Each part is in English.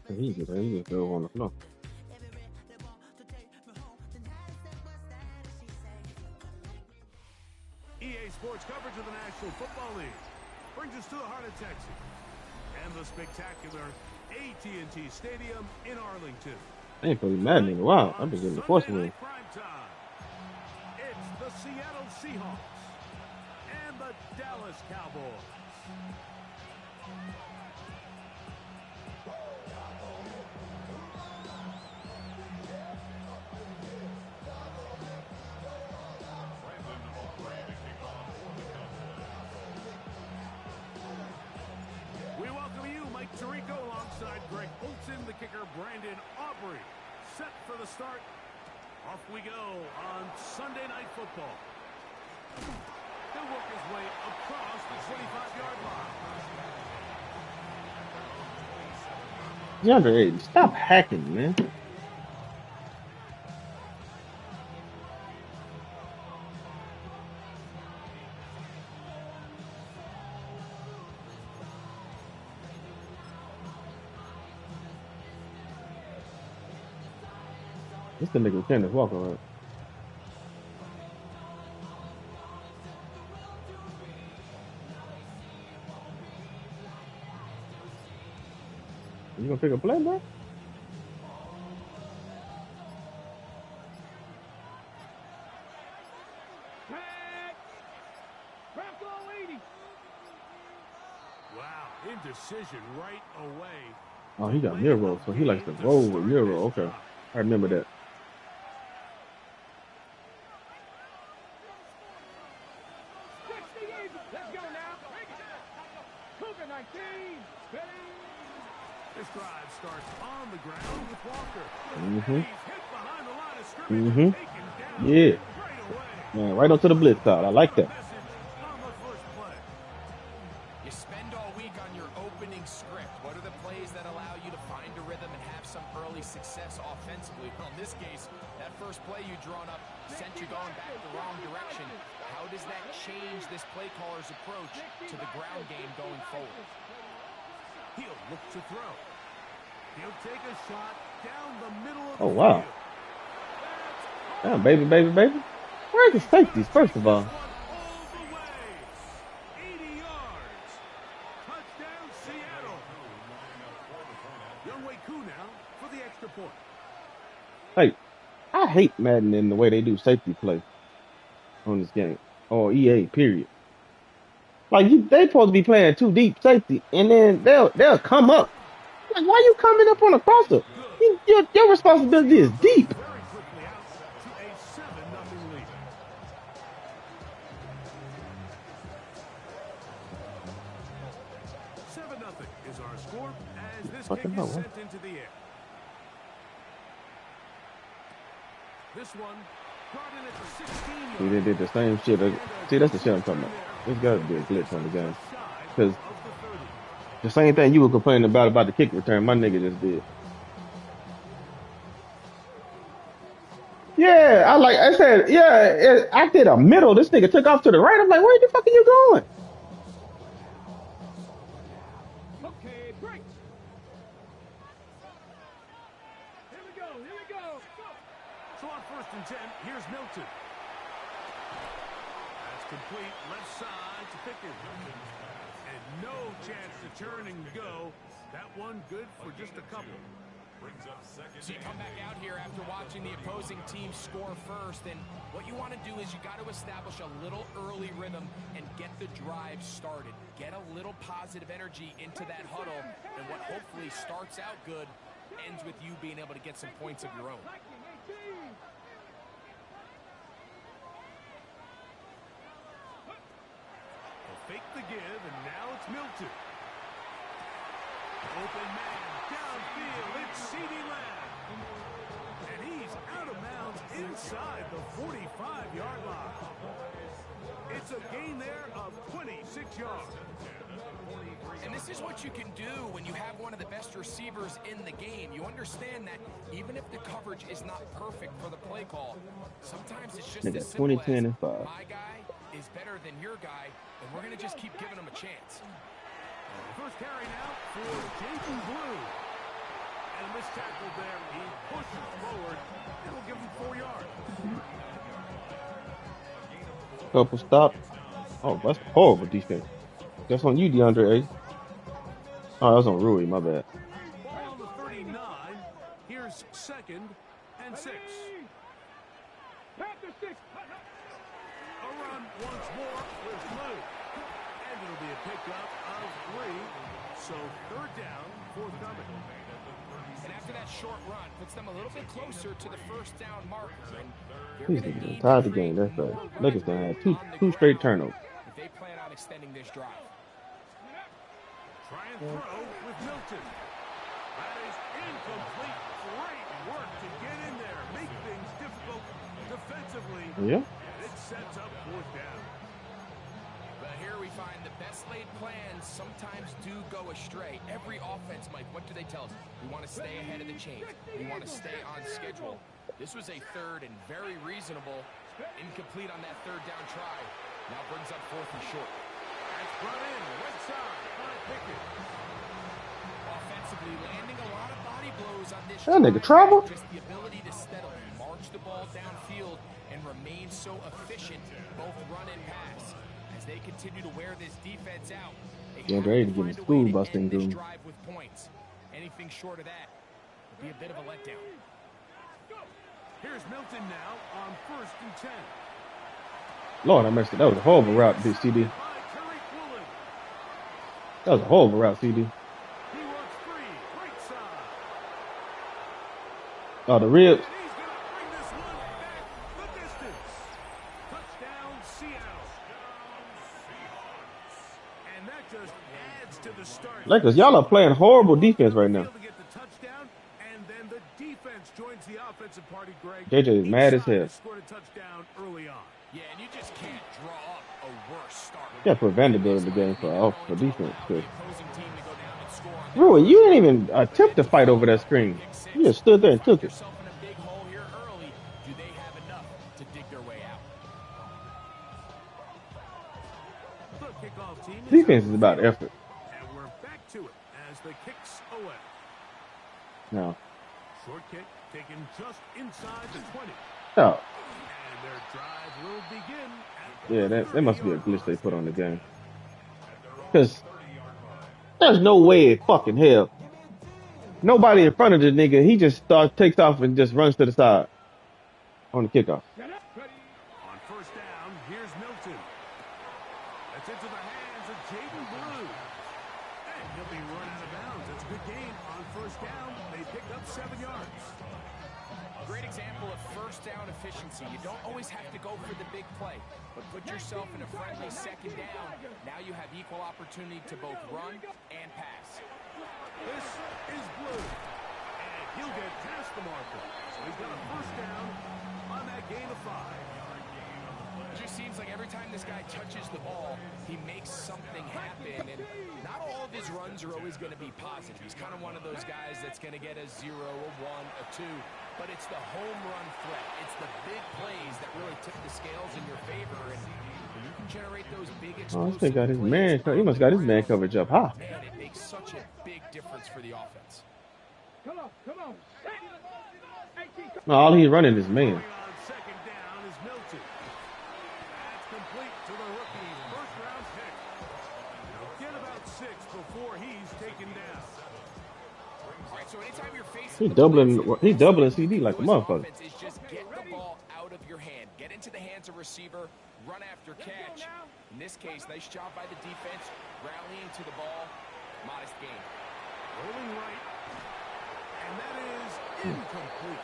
He just fell on the floor. EA Sports coverage of the National Football League brings us to the heart of Texas and the spectacular AT&T Stadium in Arlington. I ain't played Madden in a while. I've been getting the force Sunday win. night primetime. It's the Seattle Seahawks and the Dallas Cowboys. We welcome you, Mike Tirico, alongside Greg Olson, the kicker, Brandon Aubrey. Set for the start. Off we go on Sunday Night Football. He'll work his way across the 25-yard line. DeAndre Ayton, stop hacking, man. This the nigga Kenneth Walker, right? You gonna pick a play, bro? Wow, indecision right away. Oh, he got Euro, so he likes to roll with Euro. Okay, I remember that. This drive starts on the ground with Walker. Mm-hmm. He's hit behind the line of scrimmage Mm-hmm. and taken down Yeah. right away. Man, right onto the blitz side. I like that. Message on the first play. You spend all week on your opening script. What are the plays that allow you to find a rhythm and have some early success offensively? Well, in this case, that first play you drawn up sent you going back the wrong direction. How does that change this play caller's approach to the ground game going forward? He'll look to throw. He'll take a shot down the middle of Oh, the wow. field. Damn, baby. Where's the safeties, first of all? All the way. 80 yards. Touchdown, Seattle. Young Wei Koo now for the extra point. Hey, I hate Madden in the way they do safety play on this game. Or EA, period. Like, they supposed to be playing too deep safety, and then they'll come up. Like, why you coming up on a crosser? Your responsibility is deep. Very quickly out to a 7-0 lead. Is our score as this kick is sent into the air. This one brought in at the 16-yard. See, they did the same shit. See, that's the shit I'm talking about. There's got to be a glitch on the game. Because the same thing you were complaining about the kick return, my nigga just did. Yeah, I did a middle. This nigga took off to the right. I'm like, where the fuck are you going? Okay, break. Here we go. So on 1st and 10, here's Milton. That's complete left side to Pickens. And no chance to turn and go. That one good for just a couple. So you come back out here after watching the opposing team score first, and what you want to do is you got to establish a little early rhythm and get the drive started. Get a little positive energy into that huddle, and what hopefully starts out good ends with you being able to get some points of your own. They'll fake the give, and now it's Milton. Open man, downfield, it's CeeDee Lamb. And he's out of bounds inside the 45-yard line. It's a gain there of 26 yards. And this is what you can do when you have one of the best receivers in the game. You understand that even if the coverage is not perfect for the play call, sometimes it's just as simple as my guy is better than your guy, and we're going to just keep giving him a chance. First carry now for Jason Blue. And this tackle there, he pushes forward. It'll give him 4 yards. Couple stop. Oh, that's horrible defense. That's on you, DeAndre. Oh, that's on Rui. My bad. Ball on the 39. Here's 2nd and 6. A run once more with Blue. And it'll be a pickup of 3. So 3rd down, forthcoming. And after that short run, puts them a little bit closer to the 1st down marker. And they're These going to niggas need tied to the game. create That's more right. running Niggas done had room on the two straight ground turnovers. if they plan on extending this drive. Try and throw with Milton. That is incomplete. Great work to get in there. Make things difficult defensively. Yeah. And it sets up 4th down. But here we find the best laid plans sometimes do go astray. Every offense, Mike, what do they tell us? We want to stay ahead of the chains. We want to stay on schedule. This was a 3rd and very reasonable. Incomplete on that 3rd down try. Now brings up 4th and short. That's brought in right side by Pickett. Offensively landing a lot of body blows on this That nigga drive. travel. Just the ability to steadily march the ball downfield and remain so efficient, both run and pass. As they continue to wear this defense out, they have DeAndre to getting find a school way to busting end this doom. drive with points. Anything short of that would be a bit of a letdown. Here's Milton now on 1st and 10. Lord, I messed it. That was a horrible route, CD. By Tariq Woolen. That was a horrible route, CD. He works free, right side. Oh, the ribs. And he's going to bring this one back the distance. Touchdown, Seattle. And that just adds to the start. Lakers, y'all are playing horrible defense right now. To get the touchdown, and then the defense joins the offensive party, Greg. JJ is mad as Each side hell. has scored a touchdown early on. Yeah, and you just can't draw up a worse start. Yeah, put Vanderbilt in the game for defense. The opposing team to go down and score on Rui, you didn't even attempt to fight over that screen. You just stood there and took it. yourself in a big hole here early. Do they have enough to dig their way out? The kickoff team Defense is about effort. and we're back to it as the kicks away. No. Short kick taken just inside the 20. Oh, And their drive will begin at yeah, the that must be a 30-yard glitch they line. put on the game. Because there's no way in fucking hell. Nobody in front of the nigga. He just takes off and just runs to the side on the kickoff. On 1st down, here's Milton. That's into the hands of Jaden Blue. And he'll be run out of bounds. That's a good gain on 1st down. They picked up 7 yards. Great example of 1st down efficiency. You don't always have to go for the big play, but put yourself in a friendly 2nd down. Now you have equal opportunity to both run and pass. This is Blue. And he'll get past the marker. So he's got a 1st down on that gain of 5. It just seems like every time this guy touches the ball, he makes something happen. And not all of his runs are always going to be positive. He's kind of one of those guys that's going to get a 0, a 1, a 2. But it's the home run threat. It's the big plays that really tip the scales in your favor. And when you can generate those big Oh, explosive this thing got his plays man. He must got his man coverage up high. man, it makes such a big difference for the offense. No, all he's running is man. On 2nd down is Milton. That's complete to the rookie. 1st-round pick. He'll get about 6 before he's taken down. All right, so anytime you're facing He's doubling CD like a motherfucker. offense is just get the ball out of your hand. Get into the hands of receiver, run after catch. In this case, nice job by the defense, rallying to the ball. Modest gain. Rolling right. And that is incomplete.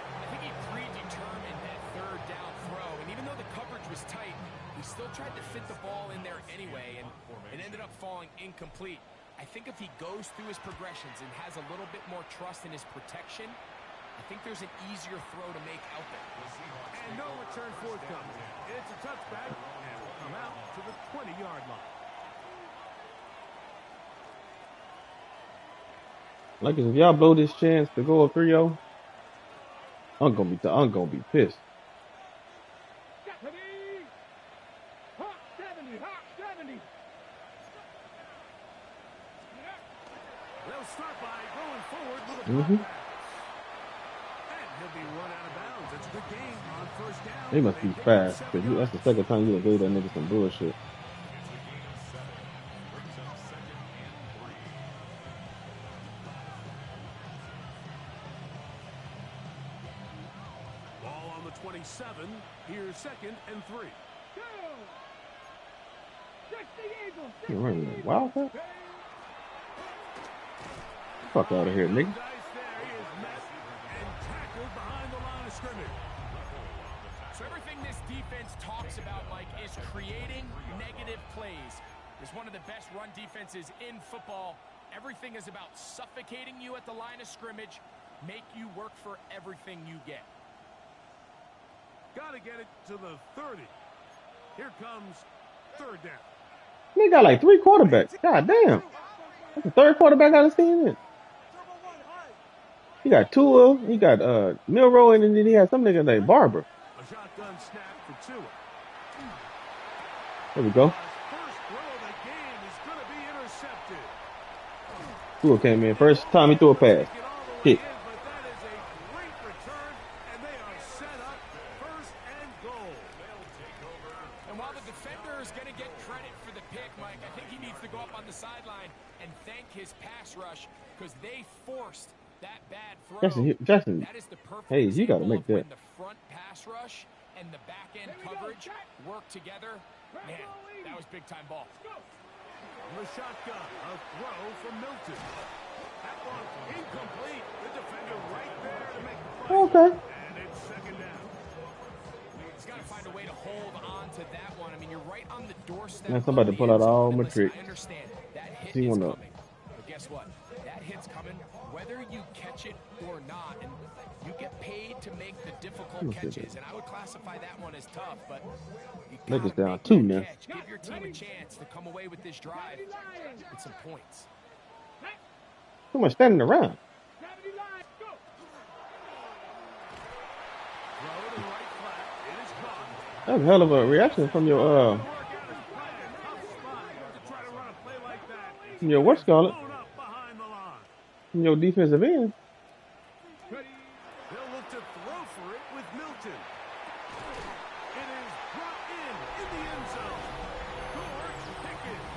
I think he predetermined that 3rd down throw, and even though the coverage was tight, he still tried to fit the ball in there anyway, and it ended up falling incomplete. I think if he goes through his progressions and has a little bit more trust in his protection, I think there's an easier throw to make out there. And no return forthcoming. It's a touchback, and will come out to the 20-yard line. Like if y'all blow this chance to go up 3-0, I'm gonna be pissed. They'll start by going forward with a Mm-hmm. drop pass. And he'll be run out of bounds. It's a good game on first down. They must They be pick up fast 7 because that's yards. the second time you done gave that nigga some bullshit. Ball on the 27. Here's 2nd and 3. You running that Wildcat? Fuck out of here, nigga. Dice there. He is met and tackled behind the line of scrimmage. So everything this defense talks about, Mike, is creating negative plays. It's one of the best run defenses in football. Everything is about suffocating you at the line of scrimmage, make you work for everything you get. Got to get it to the 30. Here comes 3rd down. They got like 3 quarterbacks. God damn. That's the 3rd quarterback I've seen it. He got Tua, he got Milroy, and then he had some nigga named Barber. A shotgun snap for Tua. There we go. First throw of the game is going to be intercepted. Tua came in. First time he threw a pass. Take it all the way Hit. in, but that is a great return, and they are set up 1st and goal. And while the defender is going to get credit for the pick, Mike, I think he needs to go up on the sideline and thank his pass rush because they forced that bad throw. Jackson, That is the perfect hey, you got to example make of when that. the front pass rush and the back end coverage work together. Man, that was big time ball. The shotgun, a throw from Milton. That one incomplete. The defender right there to make the play. Okay. And it's 2nd down. He's got to find a way to hold on to that one. I mean, you're right on the doorstep. Man, somebody of the pull out end zone. all And my listen, tricks. I understand that hit See is one up. coming. But guess what? That hit's coming whether you catch it or not. And you get paid to make the difficult catches. And I would classify that one as tough, but you Lakers gotta down make 2 that now. catch. Give your team a chance to come away with this drive with some points. Too much standing around. Throw to the right flat. It is caught. That was a hell of a reaction from your Work out his plan. Tough spot to try to run a play like that. from your what's called it, Blown up behind the line. from your defensive end. They'll look to throw for it with Milton. It is brought in the end zone. George Pickens.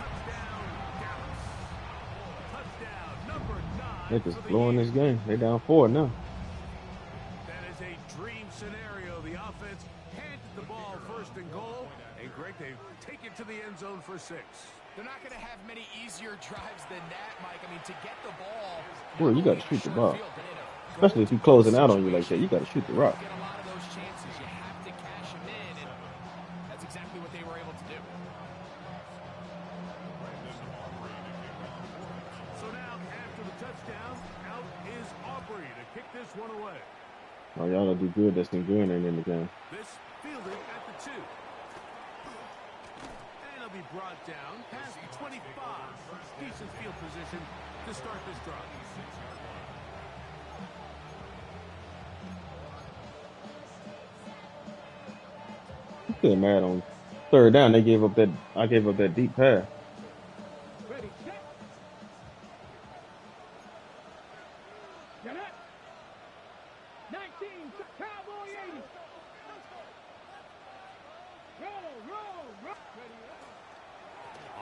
Touchdown, Dallas. Touchdown, number 9. They just for the blowing year. this game. They down 4 now. That is a dream scenario. The offense handed the ball 1st and goal. And Greg, they take it to the end zone for 6. They're not going to have many easier drives than that, Mike. I mean, to get the ball. Well, you got to shoot the ball. Especially if he's closing out on you like that. You got to shoot the rock. Get a lot of those chances. You have to cash them in, and that's exactly what they were able to do. So now, after the touchdown, out is Aubrey to kick this one away. Oh, y'all don't do good. That's been good in the game. This fielded at the 2. And he'll be brought down past the 25. Decent field position to start this drive. I'm still mad on 3rd down. They gave up that. I gave up that deep pass. Ready, set. Get it. 19, Cowboy 80. Roll.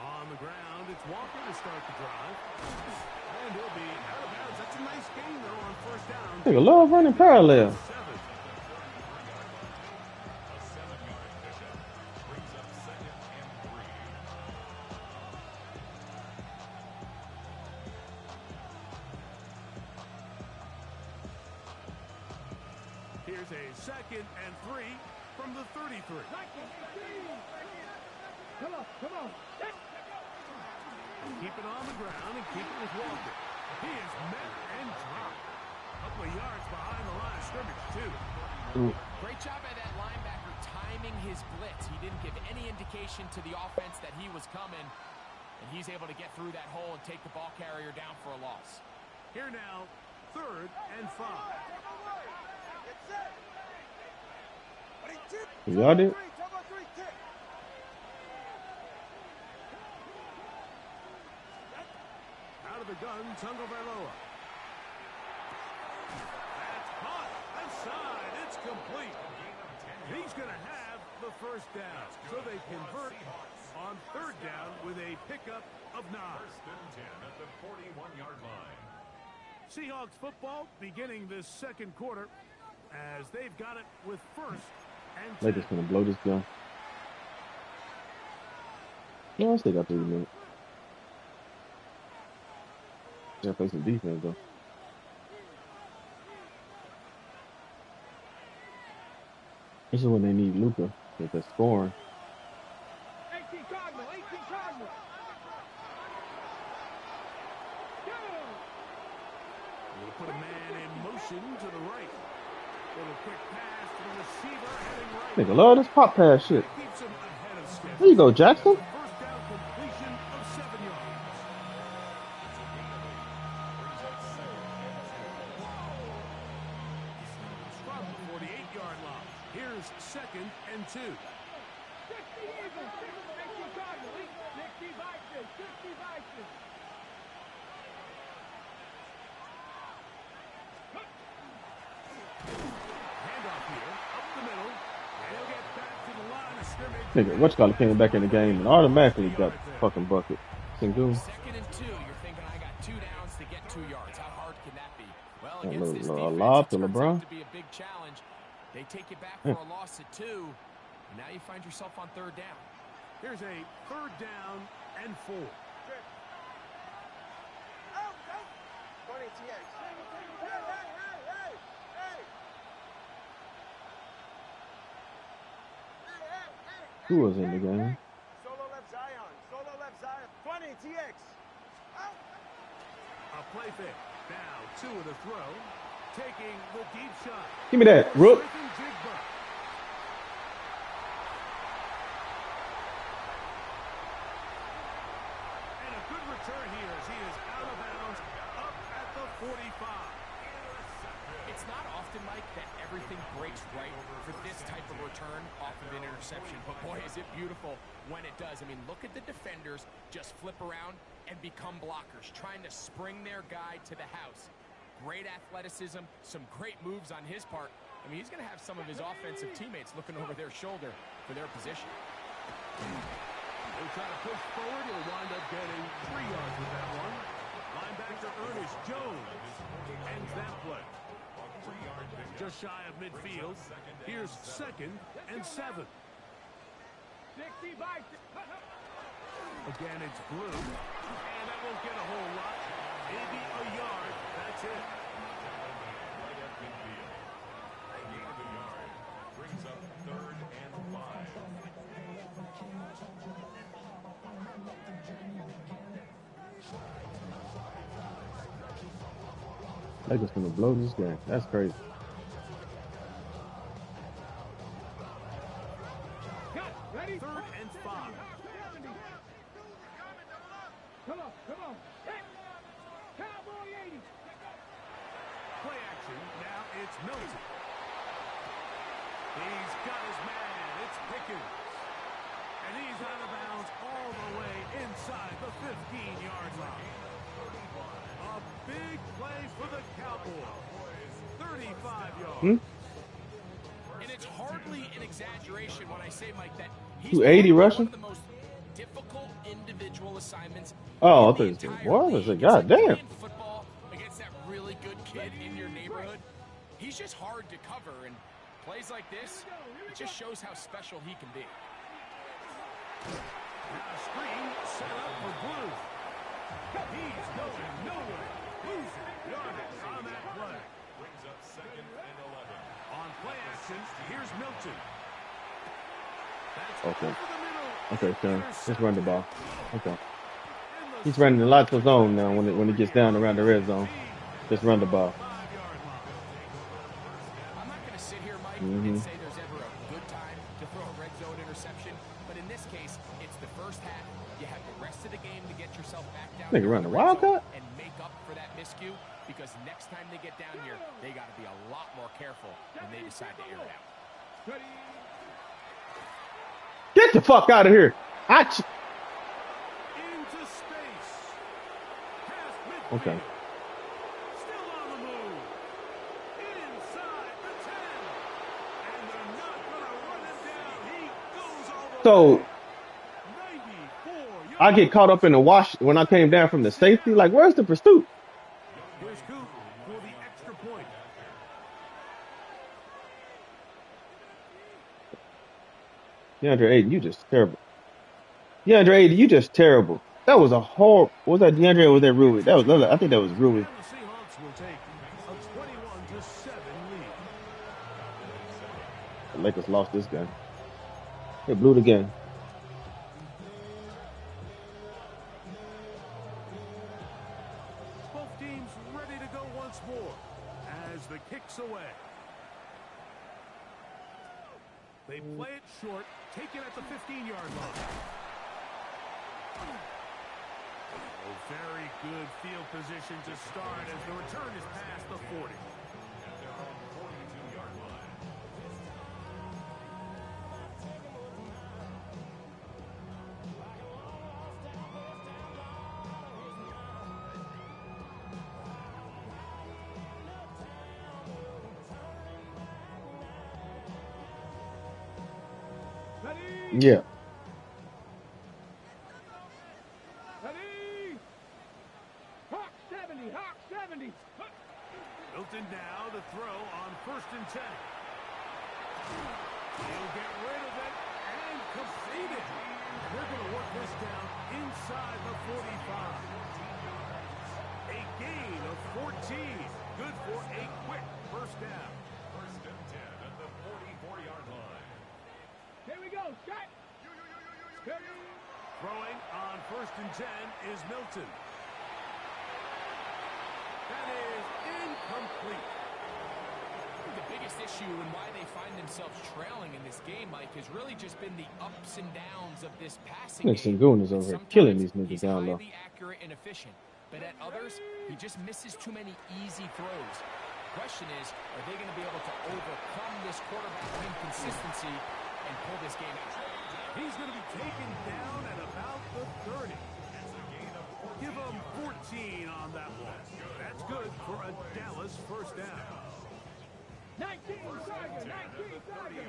On the ground, it's Walker to start the drive. And he'll be out of bounds. That's a nice gain, though, on 1st down. Nigga love running parallel. 7. Here's a 2nd and 3 from the 33. Come on. Keep it on the ground and keep it with Walker. He is met and dropped. A couple of yards behind the line of scrimmage, too. Great job by that linebacker timing his blitz. He didn't give any indication to the offense that he was coming, and he's able to get through that hole and take the ball carrier down for a loss. Here now, 3rd and 5. Y'all did. Out out of the gun, Tagovailoa. That's caught. Inside. It's complete. He's going to have the first down. So they convert on third down with a pickup of 9. First and 10 at the 41-yard line. Seahawks football beginning this second quarter as they've got it with first and 10. Lakers gonna blow this gun. No, I still got 3 minutes. Gotta play some defense though. This is when they need Luka. If they're scoring. 18 Cardinal, 18 Cardinal. We'll put a man in motion to the right. Little quick pass to the receiver heading right. Nigga, love this pop pass shit. Keeps him ahead of schedule. There you go, Jackson. First down completion of 7 yards. From the 48-yard line. Here's second and 2. 60 Eagles, 60 Cardinals, 60 Vikings, 60 Vikings. Handoff here, up the middle. And he'll get back to the line of scrimmage. Nigga, what's came back in the game and automatically got the fucking bucket. Single. Second and 2, you're thinking I got 2 downs to get 2 yards. How hard can that be? Well, A against this little defense, lob it to turns LeBron. out to be a big challenge. They take you back for a loss at 2, and now you find yourself on third down. Here's a third down and 4. 20 TX. Who was in the game? Solo left Zion. Solo left Zion. 20 TX. A play fake. Now 2 of the throw. Taking the deep shot. Give me that, Rook. Smith and Jigba. And a good return here as he is out of bounds up at the 45. It's not often, Mike, that everything breaks right for this type of return off of an interception. But, boy, is it beautiful when it does. I mean, look at the defenders just flip around and become blockers, trying to spring their guy to the house. Great athleticism, some great moves on his part. I mean, he's going to have some of his offensive teammates looking over their shoulder for their position. He'll try to push forward. He'll wind up getting 3 yards with that one. Linebacker Ernest Jones ends that play. Just shy of midfield. Here's second and 7. Again, it's blue. And that won't get a whole lot. Maybe a yard. That's it. Right at midfield. A gain of a yard brings up third and 5. Lakers gonna blow this game. That's crazy. Third and 5. Come on. Cowboy 80. Play action. Now it's Milton. He's got his man. It's Pickens. And he's out of bounds all the way inside the 15-yard line. A big play for the Cowboys. 35 yards. And it's hardly an exaggeration when I say, Mike, that he's 280 rushing? one of the most difficult individual assignments. Oh, I in the thought it was entire what? I league. said, It's like goddamn. playing football against that really good kid in your neighborhood. He's just hard to cover, and plays like this, it just shows how special he can be. Now screen set up for Blue. He's going nowhere. Losing yardage on that play. Brings up second and 11. On play action, here's Milton. That's Okay. over the middle. Okay, son. Let's run the ball. Okay. He's running a lot of zone now when it gets down around the red zone. Just run the ball. 5-yard line. I'm not going to sit here, Mike, Mhm. and say there's ever a good time to throw a red zone interception, but in this case, it's the first half. You have the rest of the game to get yourself back down Nigga here run in the red zone Wildcat? and make up for that miscue, because next time they get down here, they got to be a lot more careful when they decide to air it out. Get the fuck out of here. Into space. Pass Okay. Midfield. Still on the move. Inside the 10. And they're not going to run him down. He goes all the way. So 94 I get caught up in the wash when I came down from the safety. Like, where's the pursuit? Here's Coop for the extra point. DeAndre Ayton, you just terrible. DeAndre Ayton, you just terrible. That was a horrible. Was that DeAndre or was that Rui? I think that was Rui. And the Seahawks will take a 21-7 lead. The Lakers lost this game. They blew the game. Both teams ready to go once more as the kick's away. They play it short, take it at the 15-yard line. Oh, very good field position to start as the return is past the 40. Ready? Yeah. Ready? Hawk 70, Hawk 70. Milton now to throw on 1st and 10. He'll get rid of it and complete it. They're going to work this down inside the 45. A gain of 14. Good for a quick first down. 1st and 10 at the 44-yard line. Here we go, shot. Ready? Throwing on 1st and 10 is Milton. That is incomplete. I think the biggest issue and why they find themselves trailing in this game, Mike, has really just been the ups and downs of this passing Nick game. Sengun is over here killing these niggas He's down low. highly accurate and efficient, but at others, he just misses too many easy throws. Question is, are they going to be able to overcome this quarterback inconsistency and pull this game out? He's going to be taken down at about the 30. Give him 14 on that one. That's good for a Dallas first down. 19, Tiger, 19, Tiger.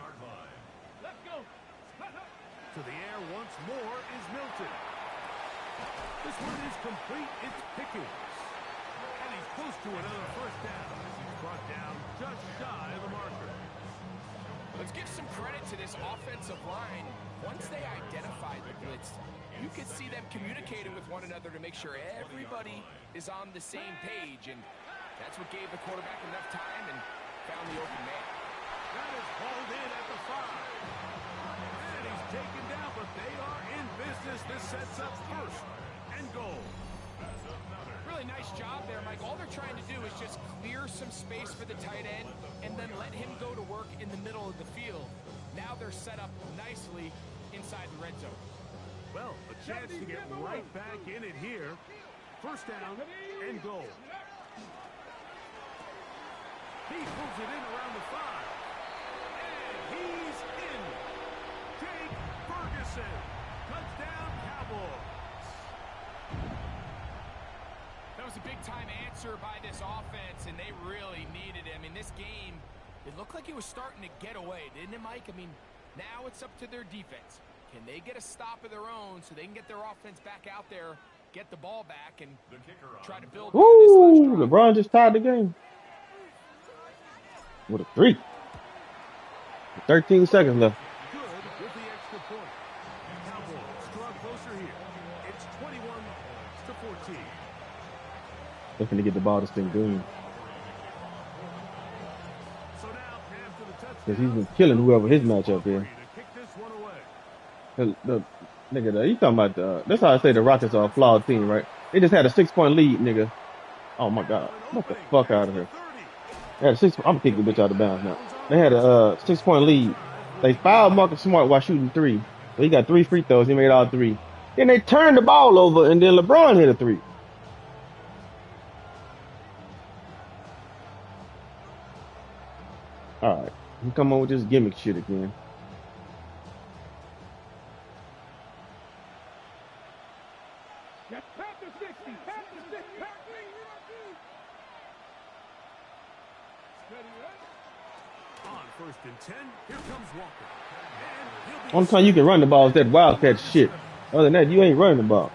Let's go. To the air once more is Milton. This one is complete. It's Pickens. And he's close to another first down. He's brought down just shy of the marker. Let's give some credit to this offensive line. Once they identified the blitz, you could see them communicating with one another to make sure everybody is on the same page, and that's what gave the quarterback enough time and found the open man. That is hauled in at the 5. And he's taken down, but they are in business. This sets up 1st and goal. Really nice job there, Mike. All they're trying to do is just clear some space for the tight end and then let him go to work in the middle of the field. Now they're set up nicely inside the red zone. Well, a chance to get right back in it here. 1st down and goal. He pulls it in around the 5. And he's in. Jake Ferguson. Touchdown, Cowboys. That was a big-time answer by this offense, and they really needed it. I mean, this game, it looked like it was starting to get away, didn't it, Mike? I mean, now it's up to their defense. Can they get a stop of their own so they can get their offense back out there, get the ball back, and try to build on this last Woo! drive? LeBron just tied the game. With a 3. 13 seconds left. Good with the extra point. Cowboys draw closer here. It's 21-14. They're finna get the ball to Sengun. So now after the touchdown, Because he's been killing whoever his matchup is. to kick this one away. The nigga, you talking about that's how I say the Rockets are a flawed team, right? They just had a 6-point lead, nigga. Oh my god. Get the fuck out of here. They had a 6 I'm gonna kick the bitch out of bounds now. They had a 6-point lead. They fouled Marcus Smart while shooting 3. So he got 3 free throws, he made all 3. Then they turned the ball over and then LeBron hit a 3. Alright. He come on with this gimmick shit again. Just past the 60. Past the 60. Steady, right? On 1st and 10, here comes Walker. And he'll be Only time you can run the ball is that wildcat shit. Other than that, you ain't running the ball.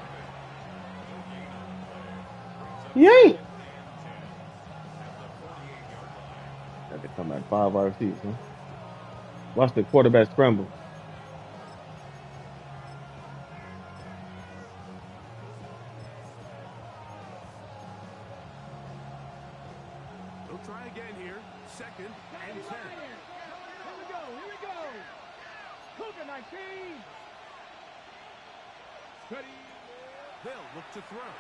You ain't. Got to come at 5 wide receivers, huh? Watch the quarterback scramble. He'll try again here. 2nd and 10. Here we go. Here we go. Cougar 19. Steady. They'll look to throw.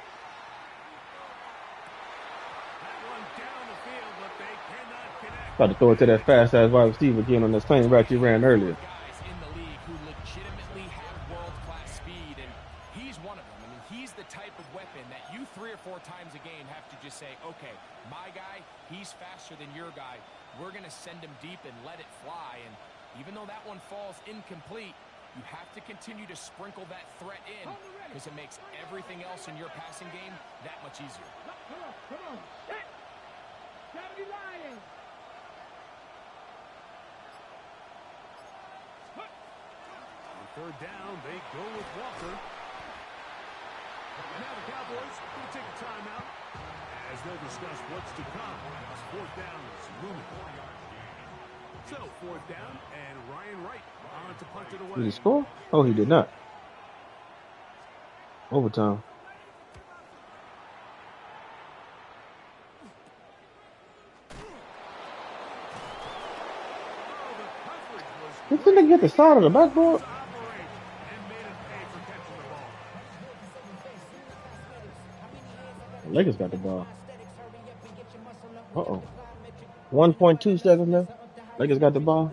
That one down the field, but they cannot connect. About to throw it to that fast ass wide receiver again on that same route you ran earlier. Guys in the league who legitimately have world-class speed, and he's one of them. I mean, he's the type of weapon that you 3 or 4 times a game have to just say, okay, my guy, he's faster than your guy. We're going to send him deep and let it fly. And even though that one falls incomplete, you have to continue to sprinkle that threat in because it makes everything else in your passing game that much easier. Come on. Set. 70 Lions. On 3rd down, they go with Walker. And now the Cowboys will take a timeout as they'll discuss what's to come. As 4th down is looming. So 4th down, and Ryan Wright on to punt it away. Did he score? Oh, he did not. Overtime. Did they get the side of the backboard? The Lakers got the ball. Uh-oh. 1.2 seconds left. Lakers got the ball.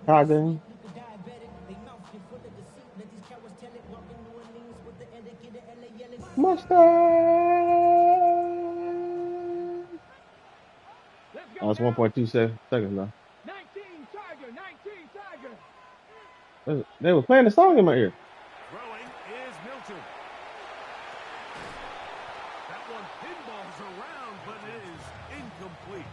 Tie game. Mustang. Oh, it's 1.2 seconds left. 19 Tiger. 19 Tiger. They were playing the song in my ear. Throwing is Milton. That one pinballs around, but it is incomplete.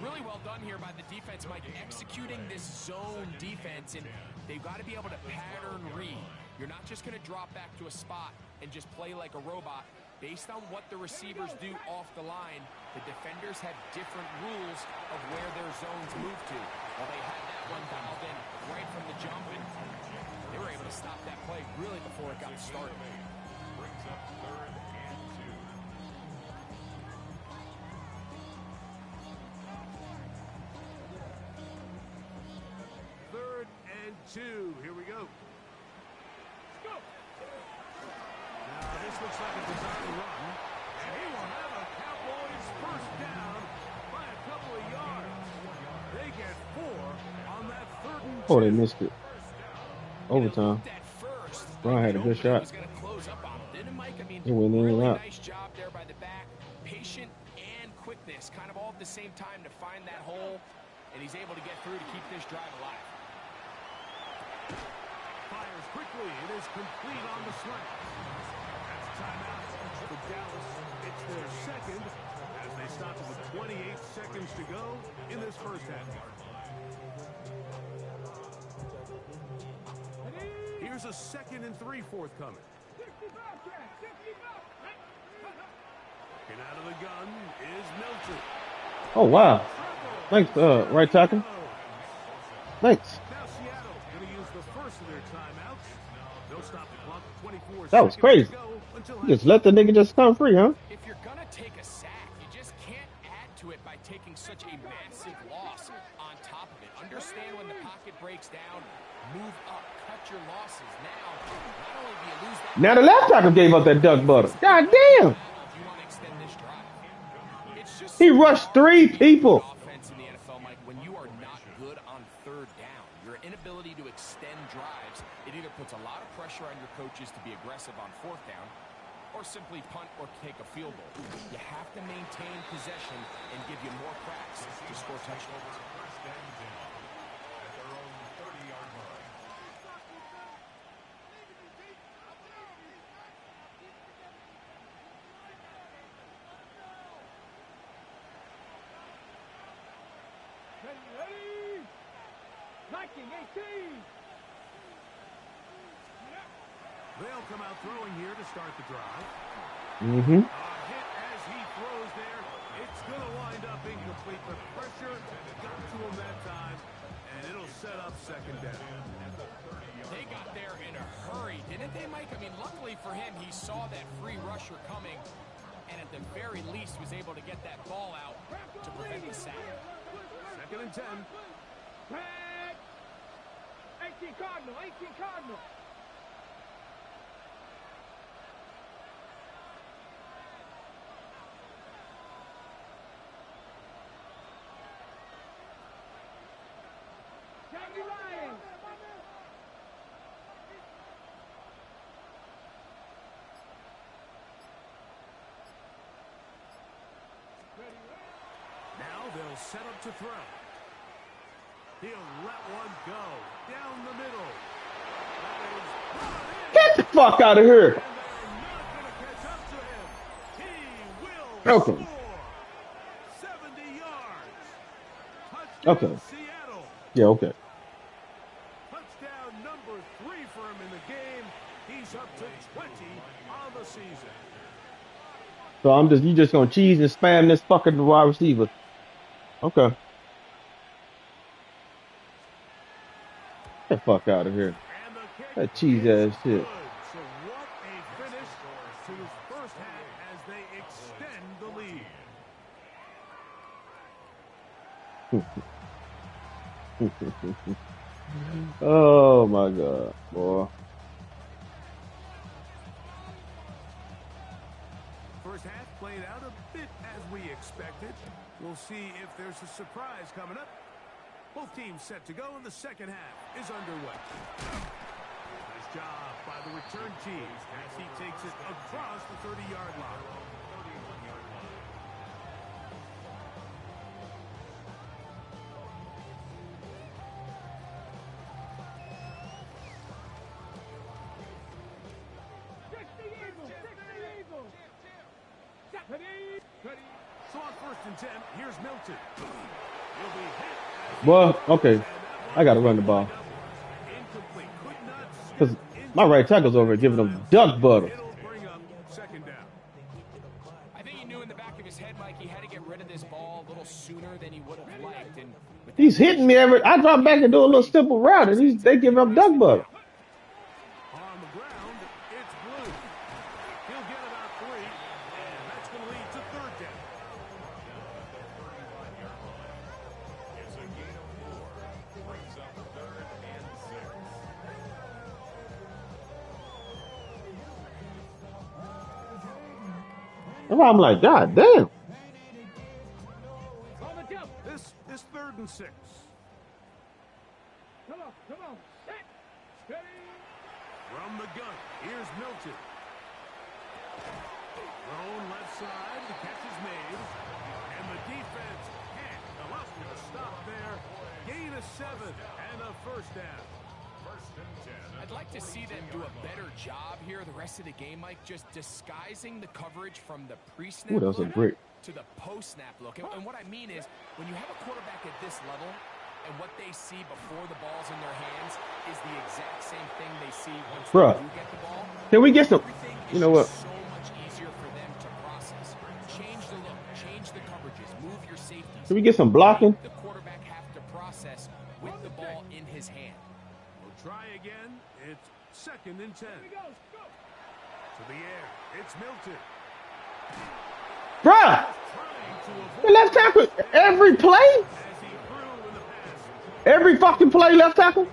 Really well done here by the defense, Mike, executing this zone defense, and they've got to be able to pattern read. You're not just going to drop back to a spot and just play like a robot. Based on what the receivers do off the line, the defenders have different rules of where their zones move to. Well, they had that one dialed in right from the jump, and they were able to stop that play really before it got started. Brings up 3rd and 2. 3rd and 2. Here we go. Go. Now, this looks like a design run, and he will have a Cowboys 1st down by a couple of yards. They get 4 on that 3rd and 2. Oh, they missed it. Overtime. Brown had a good shot. He went in and out. Nice job there by the back. Patient and quickness, kind of all at the same time to find that hole, and he's able to get through to keep this drive alive. Fires quickly. It is complete on the slant. That's timeout for Dallas. It's their 2nd as they stop it with 28 seconds to go in this 1st half. Here's a 2nd and 3 forthcoming. 65 track. 65. And out of the gun is Milton. Oh, wow. Thanks, right tackle. Thanks. Now Seattle going to use the first of their timeouts. They'll stop the clock at 24 That was seconds crazy. to go until You just let the nigga just come free, huh? If you're going to take a sack, you just can't add to it by taking such a massive loss on top of it. Understand when the pocket breaks down, move up, cut your losses. Now, not only do you lose that, Now the left tackle gave up that duck butter. God damn. you want to extend this drive. It's just He rushed 3 people. offense in the NFL, Mike, when you are not good on 3rd down, your inability to extend drives, it either puts a lot of pressure on your coaches to be aggressive on 4th down or simply punt or take a field goal. You have to maintain possession and give you more cracks to score touchdowns. 1st and 10 at their own 30-yard line. Blocking 18. They'll come out throwing here to start the drive. Mm-hmm. A hit as he throws there. It's going to wind up incomplete. The pressure got to him that time, and it'll set up second down. They got there in a hurry, didn't they, Mike? I mean, luckily for him, he saw that free rusher coming, and at the very least was able to get that ball out to prevent the sack. Second and 10. Back. 18 Cardinal. 18 Cardinal. Jackie Ryan. Now they'll set up to throw. He'll let one go down the middle. That is brought in. Get the fuck out of here. And they're not going to catch up to him. He will Okay. score. 70 yards. Touchdown Okay. Seattle. Yeah, okay. Touchdown number 3 for him in the game. He's up to 20 on the season. So you just gonna cheese and spam this fucking wide receiver. Okay. Get the fuck out of here. And the kick That cheese is ass shit. good. So what a finish to his first half as they extend the lead. Oh my god, boy. First half played out a bit as we expected. We'll see if there's a surprise coming up. Both teams set to go, and the second half is underway. Nice job by the return team as he takes it across the 30-yard line. So on first and 10, here's Milton. He'll be hit. Well, okay. I gotta run the ball. Incomplete. Could not Because step my right tackle's over here giving them duck butter. It'll bring up second down. I think he knew in the back of his head, Mike, he had to get rid of this ball a little sooner than he would have liked. And with He's hitting me every. I drop back and do a little simple route, and they giving up duck butter. On the ground, it's Blue. He'll get about 3, and that's going to lead to third down. It's a gain of 4. Brings up 3rd and 6. And I'm like, God damn. On the jump. This is 3rd and 6. Come on. Set. Steady. From the gun, here's Milton. Thrown left side, the catch is made. And the defense can't allow him to stop there. Gain of 7 and a first down. First and 10. I'd like to see them do a better job here the rest of the game, Mike, just disguising the coverage from the pre-snap Ooh, that was a look brick. to the post-snap look. And what I mean is, when you have a quarterback at this level, and what they see before the ball's in their hands is the exact same thing they see once Bruh. they do get the ball. Can we get some? Everything You is know what? just so much easier for them to process. Change the look, change the coverages, move your safeties. Can we get some blocking? The quarterback have to process with the ball in his hand. We'll try again. It's 2nd and 10. Here we go. Go. To the air, it's Milton. Bruh, Trying to the avoid left tackle, every play? as he threw in the pass. Every fucking play, left tackle?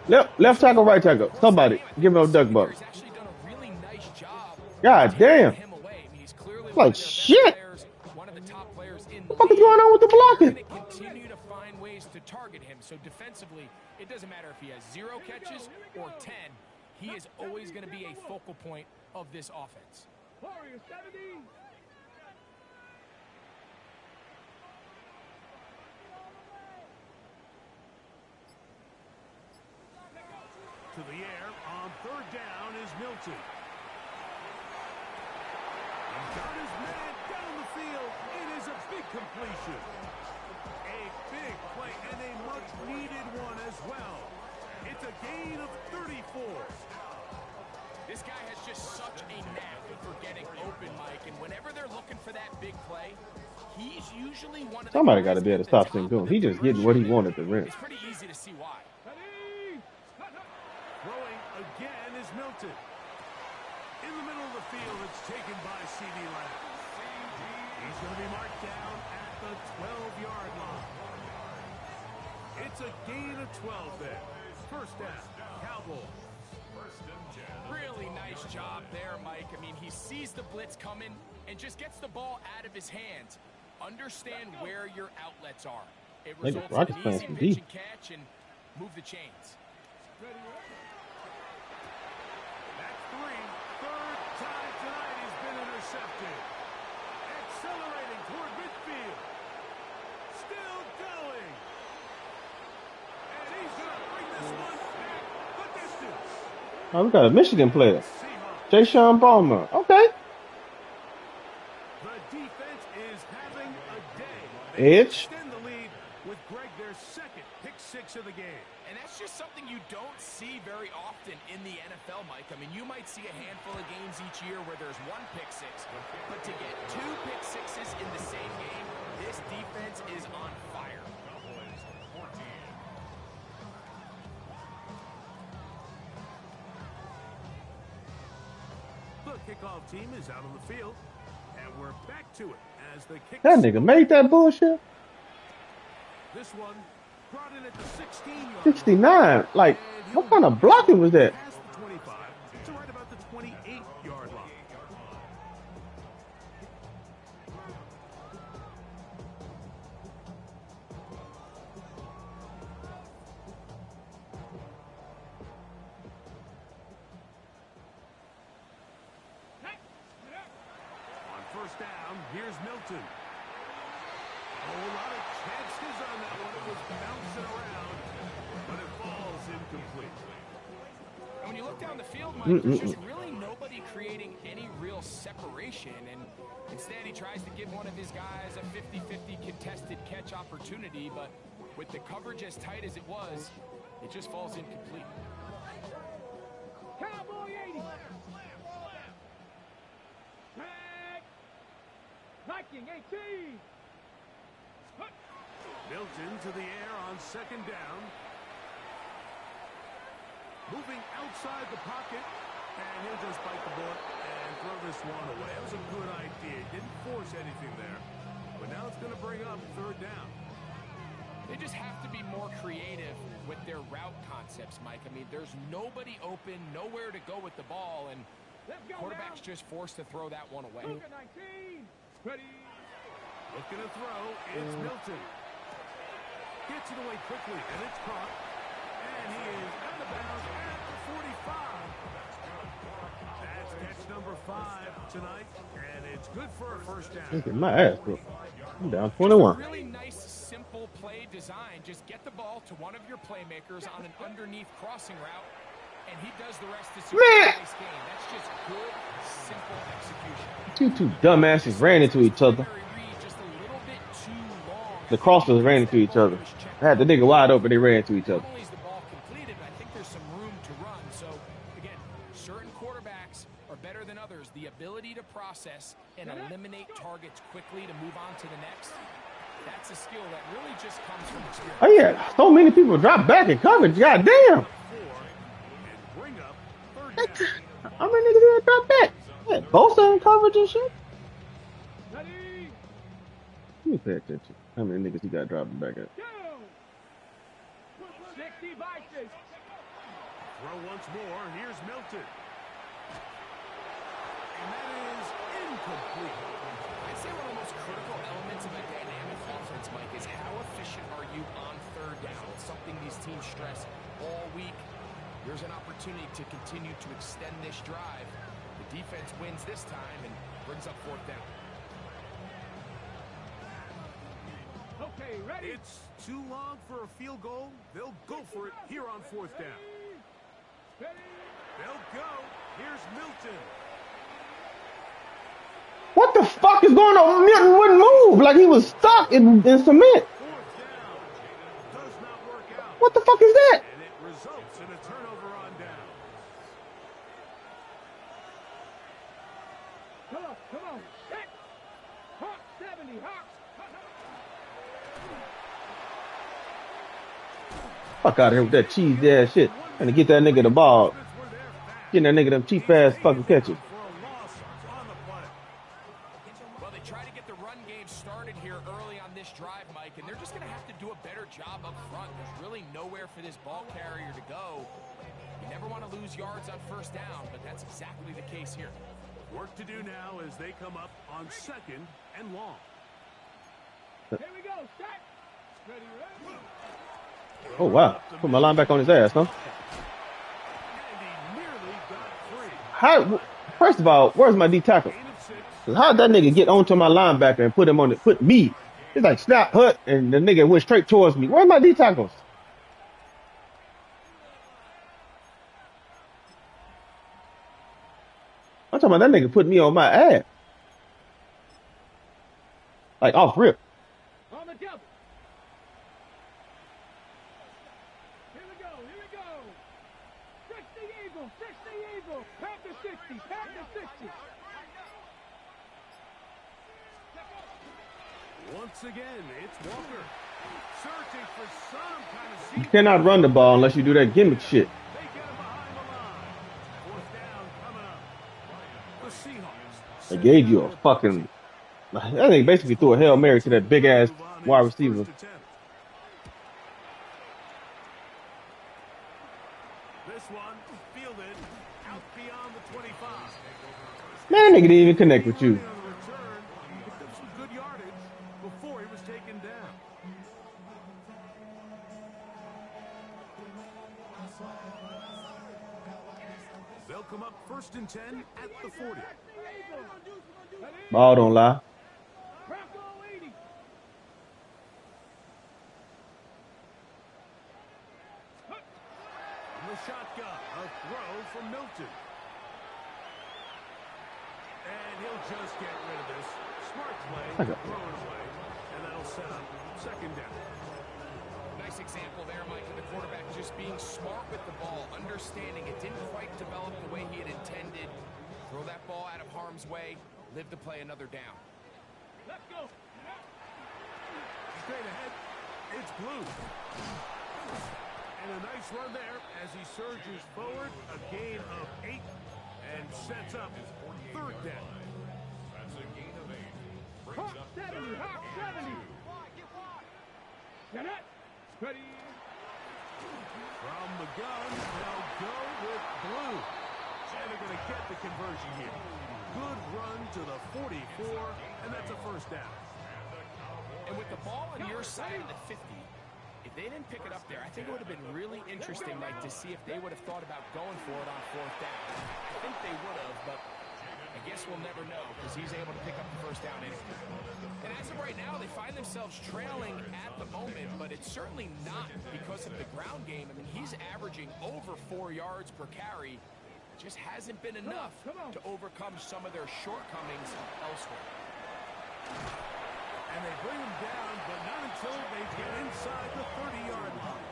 Left tackle, right tackle. Somebody, give him a duck butter. He's actually done a really nice job. God damn. Him away. I mean, he's clearly Like one of their best shit. players, one of the top players in the What the fuck is league. going on with the blocking? They're going to continue to find ways to target him. So defensively, it doesn't matter if he has 0 catches or 10. He is always going to be a focal point of this offense. Warriors 70. To the air on 3rd down is Milton. He's got his man down the field. It is a big completion. A big play right, and a much-needed one as well. It's a gain of 34. This guy has just such a knack for getting open, Mike, and whenever they're looking for that big play, he's usually one of the Somebody got guys to be able at to the stop top of Sengun. the He just getting what he progression. wanted to rim. It's pretty easy to see why. Ready? Throwing again is Milton. In the middle of the field, it's taken by C.D. Lamb. He's going to be marked down at the 12-yard line. It's a gain of 12 there. First down, Cowboys. Really nice job there, Mike. I mean, he sees the blitz coming and just gets the ball out of his hands. Understand where your outlets are. It Nigga, results Rockets in an playing easy some pitch deep. and catch and move the chains. That's three. Third time tonight he's been intercepted. Accelerating toward midfield. Still going. And he's going to bring this one back the distance. Oh, we got a Michigan player. Seahawks. Jay Sean Palmer. Okay. The defense is having a day. Edge. Extend the lead with Greg, their second pick six of the game. And that's just something you don't see very often in the NFL, Mike. I mean, you might see a handful of games each year where there's one pick six, but to get two pick sixes in the same game, this defense is on fire. The kickoff team is out on the field, and we're back to it as the kick. That nigga made that bullshit. This one brought in at the 16-yard 69. Like, what kind of blocking was that? Past the 25 to right about the 28-yard line. On first down, here's Milton. A whole lot of chances on that one. It was bouncing around, but it falls incomplete. And when you look down the field, Mike, there's just really nobody creating any real separation. And instead, he tries to give one of his guys a 50-50 contested catch opportunity. But with the coverage as tight as it was, it just falls incomplete. Cowboy 80. Tag. Viking 18. Milton to the air on second down. Moving outside the pocket. And he'll just bite the bullet and throw this one away. That was a good idea. Didn't force anything there. But now it's going to bring up third down. They just have to be more creative with their route concepts, Mike. I mean, there's nobody open, nowhere to go with the ball, and Let's go quarterback's now. just forced to throw that one away. Luka 19. Ready? Looking to throw. It's Milton. Gets it away quickly, and it's caught. And he is out of bounds at the 45. That's catch number 5 tonight, and it's good for a first down. Look at my ass, bro. I'm down Just a 21. really nice, simple play design. Just get the ball to one of your playmakers on an underneath crossing route, and he does the rest to secure Man. a nice game. That's just good, simple execution. You two dumbasses ran into each other. Primary read just a little bit too long. The crossers ran into each other. I had the nigga wide open. They ran into each other. Not only is the ball completed, but I think there's some room to run. So, again, certain quarterbacks are better than others. The ability to process and eliminate targets quickly to move on to the next, that's a skill that really just comes from experience. Oh yeah, so many people drop back in coverage. God damn. 4 and bring up third down. How many niggas did drop back? Yeah, both in coverage and shit. Ready? Let me pay attention. How many niggas he got dropping back at? Go. 60 Vikings. Throw once more. Here's Milton. And that is incomplete. I'd say one of the most critical elements of a dynamic offense, Mike, is how efficient are you on third down. It's something these teams stress all week. There's an opportunity to continue to extend this drive. The defense wins this time and brings up fourth down. Okay, ready? It's too long for a field goal. They'll go for it here on fourth down. Ready? They'll go. Here's Milton. What the fuck is going on? Milton wouldn't move like he was stuck in cement. Fourth down. What the fuck is that? And it results in a turnover on down. Come on. Set. Hawk 70. Hawk. Fuck out of here with that cheese ass shit. Trying to get that nigga the ball. Getting that nigga them cheap ass fucking catches. Well, they try to get the run game started here early on this drive, Mike, and they're just going to have to do a better job up front. There's really nowhere for this ball carrier to go. You never want to lose yards on first down, but that's exactly the case here. Work to do now as they come up on 2nd and long. Here we go. Set. Ready. Oh, wow. Put my linebacker on his ass, huh? And he nearly got free. How? First of all, where's my D tackle? 8 of 6. 'Cause how'd that nigga get onto my linebacker and put him on it? Put me. It's like snap, hut, and the nigga went straight towards me. Where's my D tackles? I'm talking about that nigga put me on my ass. Like off rip. On the double. Here we go. 60 Eagle. Pack to 60. Once again, it's Walker. Searching for some kind of You seat. cannot run the ball unless you do that gimmick shit. They get him behind the line. 4th down coming up. The Seahawks. They gave you a fucking. I think basically threw a Hail Mary to that big ass wide receiver. First attempt. This one fielded out beyond the 25. Man, nigga didn't even connect with you. On the return, he picked up some good yardage before he was taken down. They'll come up 1st and 10 at the 40. Ball don't lie. Bronco 80. From the shotgun, a throw from Milton. And he'll just get rid of this. Smart play, throw it away, and that'll set up 2nd down. Nice example there, Mike, of the quarterback just being smart with the ball, understanding it didn't quite develop the way he had intended. Throw that ball out of harm's way, live to play another down. Let's go. Straight ahead, it's Blue. And a nice run there as he surges forward, a gain of 8, and sets up 3rd down. That's a gain of 8. Hawk 70. Get it. Ready. From the gun, they'll go with Blue. And they're going to get the conversion here. Good run to the 44, and that's a 1st down. And with the ball on your side of the 50, if they didn't pick it up there, I think it would have been really interesting, Mike, to see if they would have thought about going for it on 4th down. I think they would have, but I guess we'll never know because he's able to pick up the 1st down anyway. And as of right now, they find themselves trailing at the moment, but it's certainly not because of the ground game. I mean, he's averaging over 4 yards per carry. Just hasn't been enough to overcome some of their shortcomings elsewhere. And they bring him down, but not until they get inside the 30-yard line.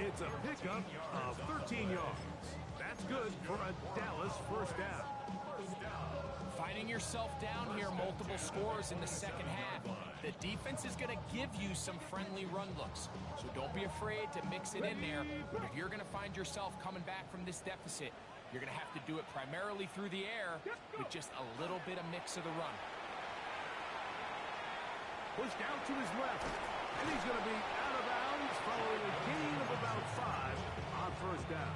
It's a pickup of 13 yards. That's good for a Dallas 1st down. Finding yourself down here, multiple scores in the 2nd half. The defense is going to give you some friendly run looks, so don't be afraid to mix it in there. But if you're going to find yourself coming back from this deficit, you're going to have to do it primarily through the air with just a little bit of mix of the run. Pushed out to his left, and he's going to be out of bounds following a gain of about 5 on 1st down.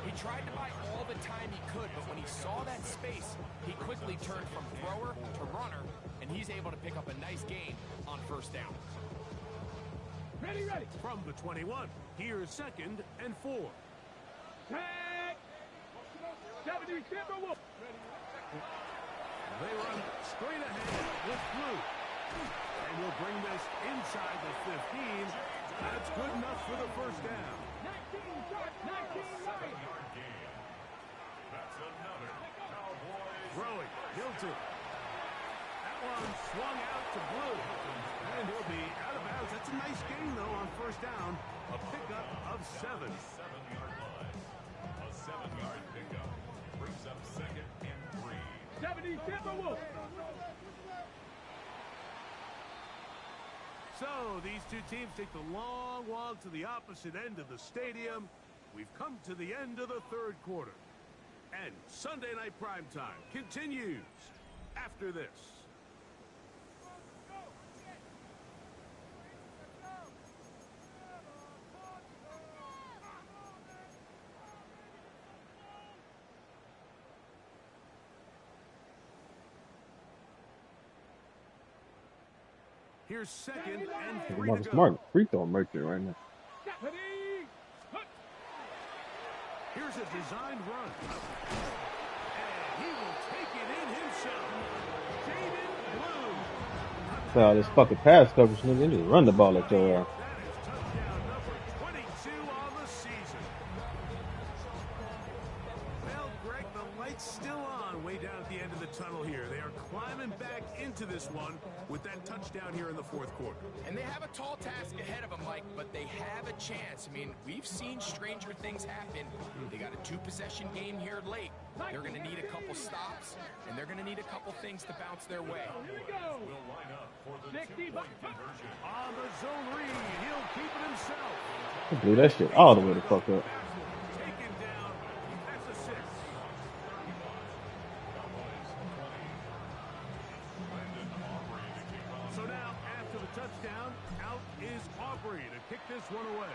He tried to buy all the time he could, but when he saw that space, he quickly turned from thrower to runner, and he's able to pick up a nice gain on 1st down. Ready. From the 21, here's 2nd and 4. Tag. 70 Timberwolves. They run straight ahead with Blue. And we'll bring this inside the 15. That's good enough for the 1st down. 19 Yard gain. That's another Cowboys. Throwing, Hilton. Out one swung out to Blue. And he'll be out of bounds. That's a nice gain, though, on first down. A pickup of 7. 7-yard line. A 7-yard pickup brings up 2nd and 3. 70 Timberwolves. So these two teams take the long walk to the opposite end of the stadium. We've come to the end of the third quarter. And Sunday Night Primetime continues after this. Here's 2nd and 3 Marcus to go. Smart, free throw merchant right now. Stephanie. Here's a designed run. And he will take it in himself. Jaden Blue. So all this fucking pass coverage, nigga. They just run the ball at your ass. That is touchdown number 22 on the season. Well, Greg, the light's still on way down at the end of the tunnel here. They are climbing back into this one with that touchdown here in the fourth quarter. And they have a tall task ahead of them, Mike, but they have a chance. I mean, we've seen stranger things happen. They got a 2-possession game here late. They're going to need a couple stops, and they're going to need a couple things to bounce their way. Here we go. Will line up for the 60. two-point conversion. On the zone read, he'll keep it himself. They blew that shit all the way the fuck up. Taken down. That's a 6. So now, after the touchdown, out is Aubrey to kick this one away.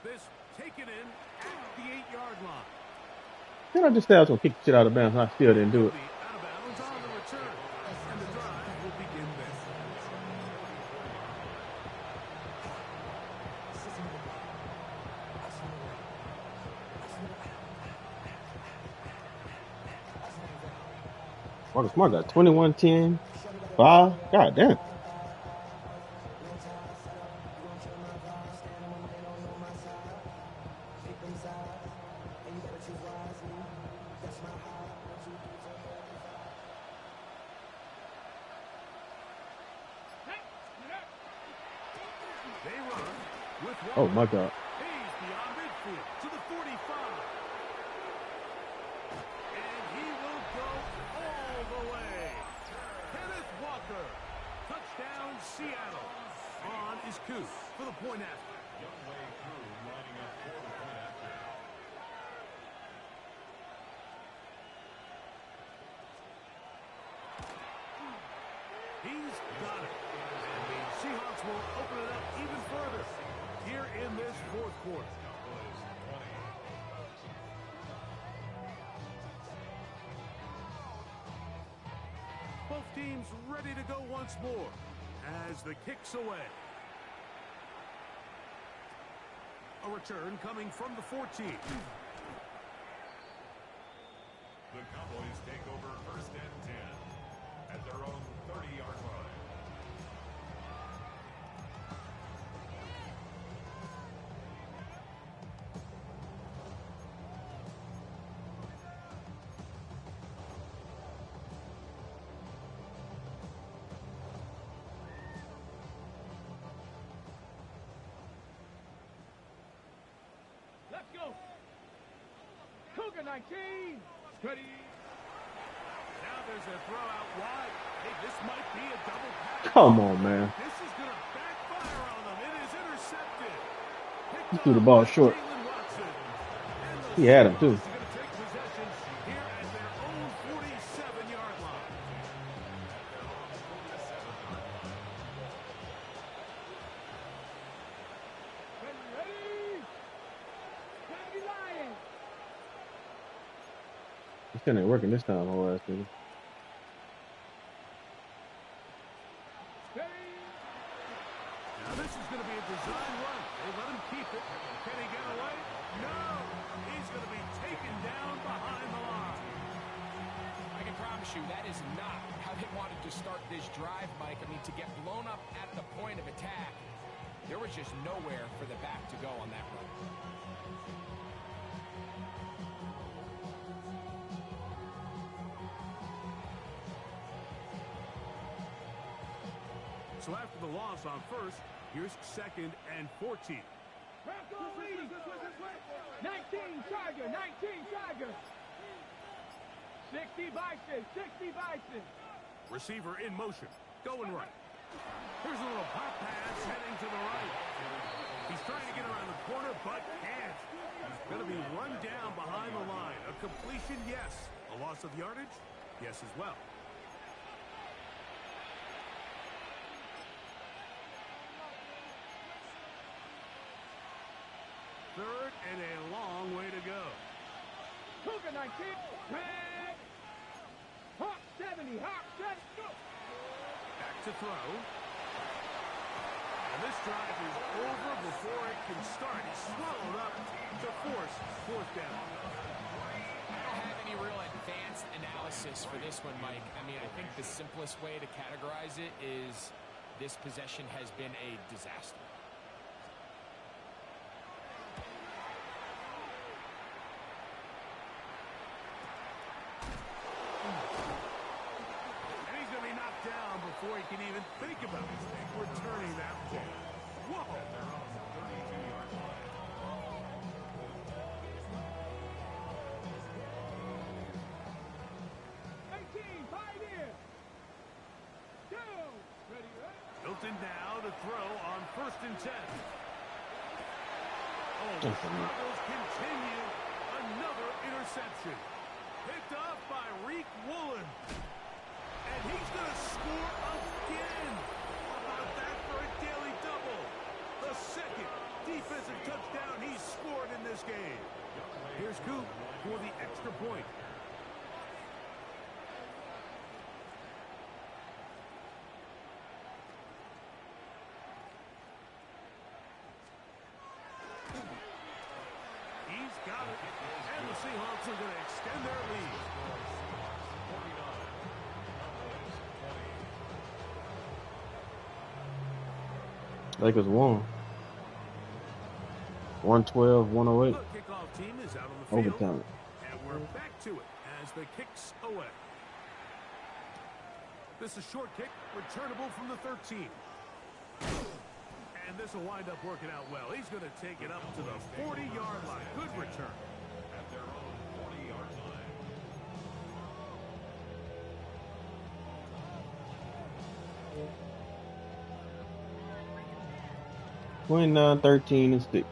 This taken in at the 8-yard line. Then I just said I was gonna kick the shit out of bounds, and I still didn't do it. Be out of bounds on the return. And the drive will begin there. Marcus Smart got 21, 10, 5. God damn. They run with one. Oh my God. He's beyond midfield to the 45. And he will go all the way. Kenneth Walker. Touchdown, Seattle. On is Coop for the point after. Young way through, lining up for the point after. He's got it. And the Seahawks will open it up even further here in this fourth quarter. Cowboys 20. Both teams ready to go once more as the kick's away. A return coming from the 14. The Cowboys take over 1st and 10 at their own 30-yard line. Let's go. Cougar 19. Ready. Now there's a throw out wide. Hey, this might be a double pass. Come on, man. This is going to backfire on them. It is intercepted. He threw the ball short. Jalen Watson. And the He had him, too. Seahawks are going to take possession here at their own 47-yard line. Ready. Ready, Lions. This thing ain't working this time, whole ass nigga. Ready. Now this is going to be a design run. They let him keep it. Can he get away? No. He's going to be taken down behind the line. I can promise you that is not how they wanted to start this drive, Mike. I mean, to get blown up at the point of attack, there was just nowhere for the back to go on that run. So after the loss on first, here's 2nd and 14. 19 Tiger, 19 Tiger. 60 Bison, 60 Bison. Receiver in motion, going right. Here's a little pop pass heading to the right. He's trying to get around the corner, but can't. He's going to be run down behind the line. A completion, yes. A loss of yardage, yes as well. Third and a long way to go. Cougar 19. Red. Hawk 70. Hawk 70. Back to throw. And this drive is over before it can start. He's swallowed up to force 4th down. I don't have any real advanced analysis for this one, Mike. I mean, I think the simplest way to categorize it is this possession has been a disaster. Before he can even think about returning that ball. Whoa! 18, pioneer. 2. Ready, ready. Milton now to throw on 1st and 10. Oh, the struggles continue. Another interception. Picked off by Reek Woolen. And he's going to score again. How about that for a daily double? The 2nd defensive touchdown he's scored in this game. Here's Coop for the extra point. He's got it. And the Seahawks are going to extend their lead. Lakers won. 112, 108. The kickoff team is out on the field. Overtime. And we're back to it as the kick's away. This is short kick, returnable from the 13. And this will wind up working out well. He's going to take it up to the 40-yard line. Good return. At their own 40-yard line. 29, 13, and 6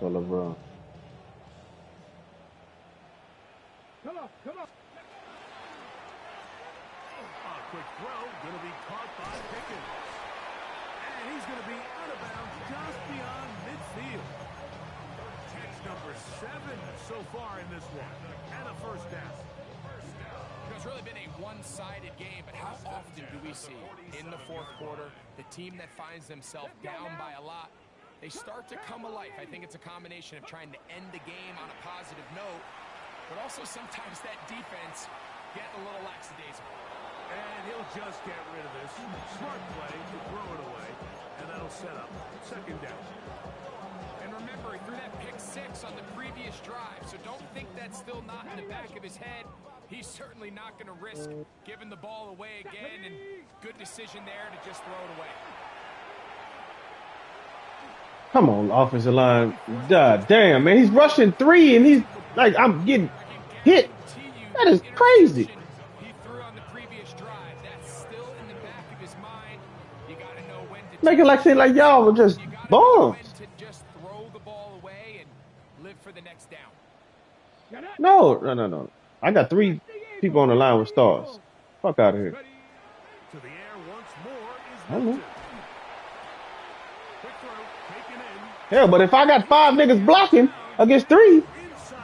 for LeBron. Come on, come on. A quick throw, going to be caught by Pickens. And he's going to be out of bounds just beyond midfield. Catch number 7 so far in this one. And a 1st down. It's really been a one-sided game, but how often do we see in the 4th quarter the team that finds themselves down by a lot, they start to come alive. I think it's a combination of trying to end the game on a positive note, but also sometimes that defense get a little lackadaisical. And he'll just get rid of this. Smart play to throw it away, and that'll set up 2nd down. And remember, he threw that pick 6 on the previous drive, so don't think that's still not in the back of his head. He's certainly not going to risk giving the ball away again, and good decision there to just throw it away. Come on, offensive line. God damn, man. He's rushing 3, and he's like, I'm getting hit. That is crazy. He threw on the previous drive. That's still in the back of his mind. You got to know when to Make it like seem like y'all were just bombs. when to just throw the ball away and live for the next down. No. I got 3 people on the line with stars. Fuck out of here. To the air once more is I know. Milton. Quick throw, taken in. Hell, but if I got 5 niggas blocking against 3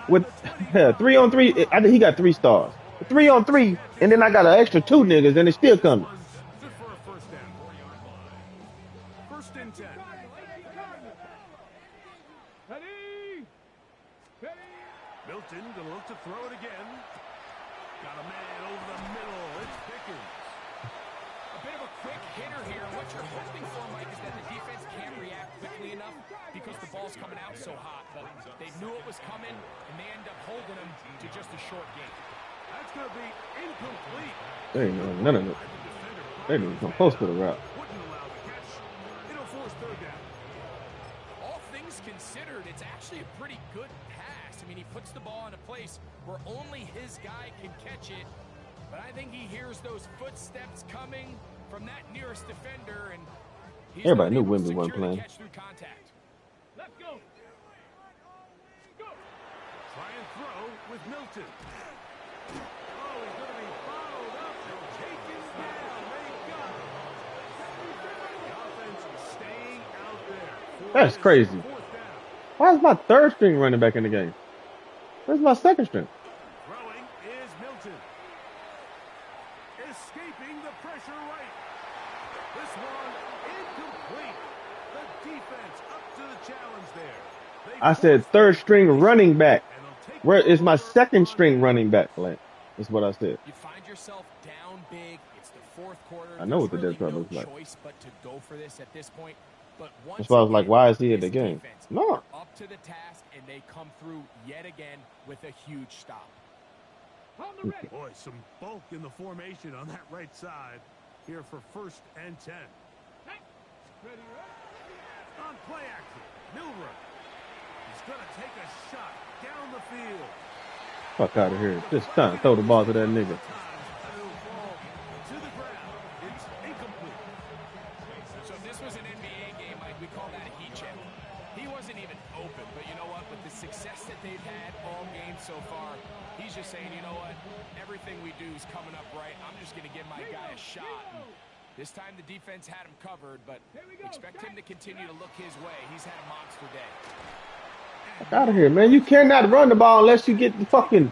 with 3 on 3, I think he got 3 stars. 3 on 3, and then I got an extra 2 niggas, and it's still coming. Good for a 1st down. 1st and 10. Ready? Ready? Milton going to look to throw it again. Got a man over the middle. It's Pickens. A bit of a quick hitter here. What you're hoping for, Mike, is that the defense can't react quickly enough because the ball's coming out so hot. But they knew it was coming, and they end up holding them to just a short game. That's going to be incomplete. There ain't none of it. They didn't even come close to the route. What third down. All things considered, it's actually a pretty good pass. I mean, he puts the ball in a place where only his guy can catch it. But I think he hears those footsteps coming from that nearest defender, and he's Everybody not knew able to Wimby wasn't secure the playing. catch through contact. Let's go. Go. Try and throw with Milton. Oh, he's going to be followed up and taken down. They got him. The offense staying out there. That's crazy. Fourth down. Why is my third string running back in the game? Where's my second string? Throwing is Milton. Escaping the pressure right. This one incomplete. The defense up to the challenge there. I said third string running back. Where is my second string running back, Lance? That's what I said. You find yourself down big. It's the fourth quarter. I know what the There's depth chart really looks like. choice but to go for this at this point. But once That's why I was like, again, why is he in the this game? defense, No. they're up to the task, and they come through yet again with a huge stop. On the ready. Boy, some bulk in the formation on that right side here for 1st and 10. Ready, On play action, Milrow. He's going to take a shot down the field. Fuck out of here. Just trying to throw the ball to that nigga. It'll fall to the ground. It's incomplete. So if this was an NBA game, Mike, we call that a heat check. He wasn't even open, but you know what? With the success that they've had all game so far, he's just saying, you know what? Everything we do is coming up right. I'm just going to give my guy a shot. And this time the defense had him covered, but expect him to continue to look his way. He's had a monster day. Fuck out of here, man. You cannot run the ball unless you get the fucking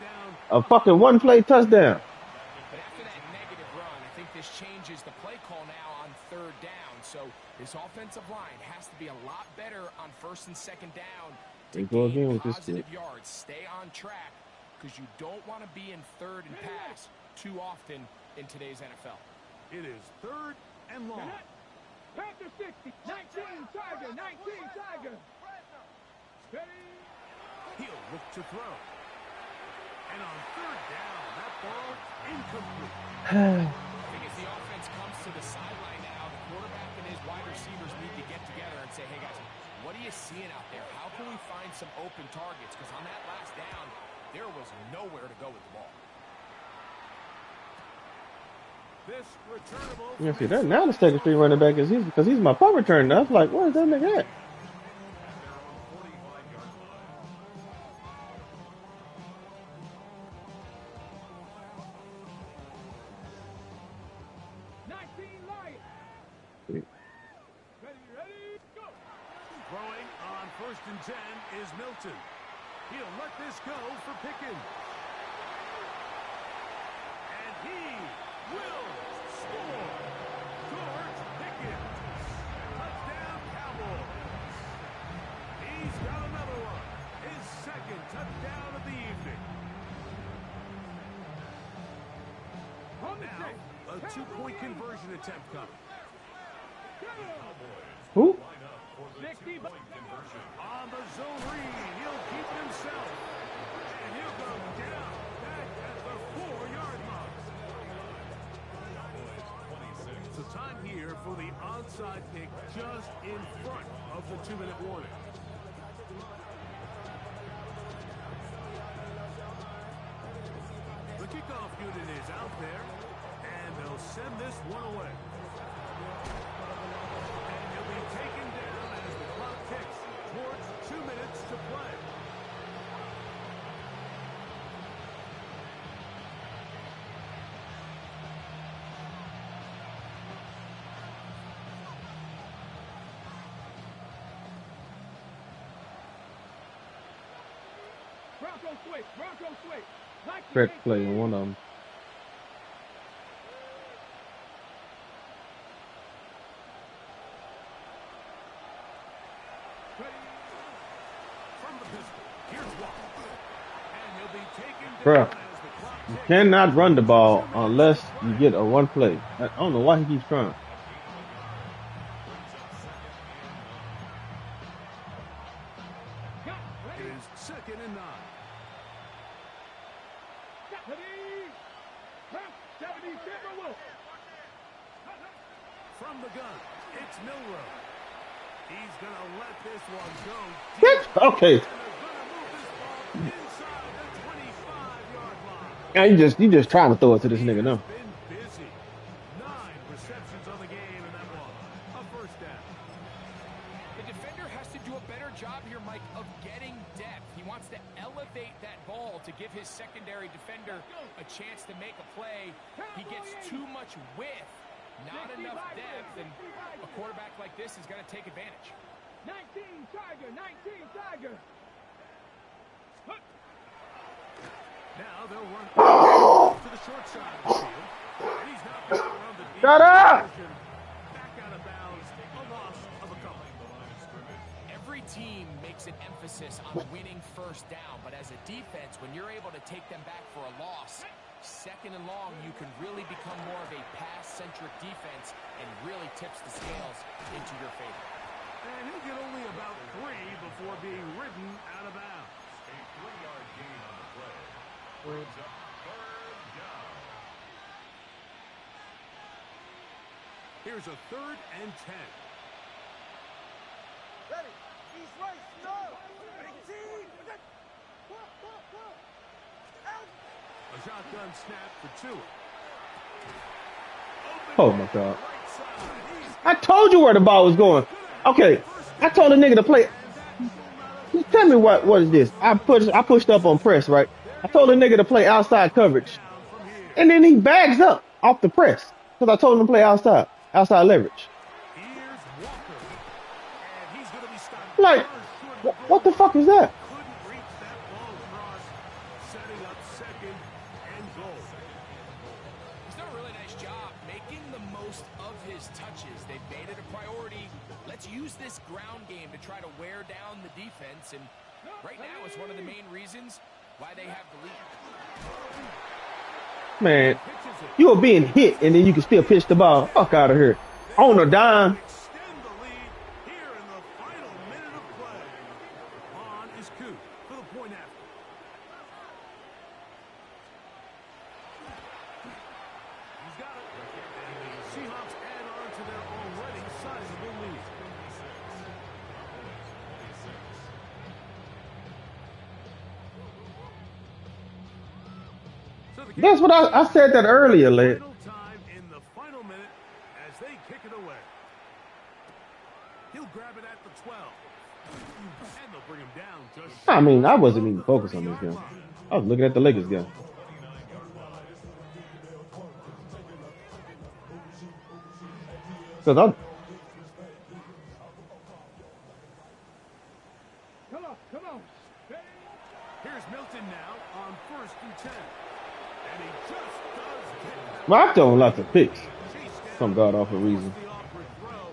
one-play touchdown. But after that negative run, I think this changes the play call now on third down. So this offensive line has to be a lot better on 1st and 2nd down to They go again gain with this positive kid. yards. Stay on track because you don't want to be in 3rd and pass too often in today's NFL. It is 3rd and long. Panther 60. 19 Tiger. 19 Tiger. Ready. He'll look to throw. And on 3rd down, that ball incomplete. I think as the offense comes to the sideline now, the quarterback and his wide receivers need to get together and say, hey, guys, what are you seeing out there? How can we find some open targets? Because on that last down, there was nowhere to go with the ball. This returnable. You see that now the second string running back is because he's my punt returner. I was like, where's that nigga at? Throwing on 1st and 10 is Milton. He'll let this go for Pickens. And he will score. George Pickens. Touchdown, Cowboys. He's got another one. His 2nd touchdown of the evening. Now, a 2-point conversion attempt coming. Who? 60 on the zone read. He'll keep it himself. And he'll go down back at the 4-yard line. So time here for the onside kick just in front of the 2-minute warning. The kickoff unit is out there, and they'll send this one away. And he'll be taken down as the clock ticks towards 2 minutes to play. Bronco switch. Bronco switch. Stretch play on one of them. From the pistol, here's one. And he'll be taken down Bruh, as the clock you ticks. cannot run the ball unless you get a one play. I don't know why he keeps trying. It is 2nd and 9. From the gun, it's Milrow. He's going to let this one go What? deep. Okay. And they're going to move this ball inside the 25-yard line. Now you just trying to throw it to this He nigga has now. been busy. 9 receptions on the game, and that one, a first down. The defender has to do a better job here, Mike, of getting depth. He wants to elevate that ball to give his secondary defender a chance to make a play. He gets too much width, not enough depth, and a quarterback like this is going to take advantage. 19 Tiger, 19 Tiger. Now they'll run to the short side of the field. And he's now going around the deep Shut up! position. Back out of bounds. A loss of a couple. Every team makes an emphasis on winning first down, but as a defense, when you're able to take them back for a loss, second and long, you can really become more of a pass-centric defense and really tips the scales into your favor. And he'll get only about 3 before being ridden out of bounds. A 3-yard gain on the play. Brings up third down. Here's a 3rd and 10. Ready. East right. No. 18. Out. A shotgun snap for Tua. Oh my god. I told you where the ball was going. Okay. I told the nigga to play. Just tell me what is this? I pushed up on press, right? I told the nigga to play outside coverage. And then he bags up off the press. Because I told him to play outside leverage. Here's Walker. And he's going to be stopped. Like, what the fuck is that? Couldn't reach that ball across, setting up 2nd and goal. He's done a really nice job making the most of his touches. They've made it a priority. Let's use this ground game to try to wear down the defense, and right now it's one of the main reasons why they have the lead. Man, you are being hit and then you can still pitch the ball. Fuck out of here. On a dime. Extend the lead here in the final minute of play. On is Coop for the point after. He's got it. And the Seahawks add on to their already sizable lead. So the game That's what I said that earlier, lad. final time in the final minute as they kick it away. He'll grab it at the 12. And they'll bring him down just I mean, I wasn't even focused on this game. I was looking at the Lakers game. Because I'm Come on. Here's Milton now on 1st and 10. And he just does get well, I've thrown lots of picks. chased down. Some god awful reason. The awkward throw.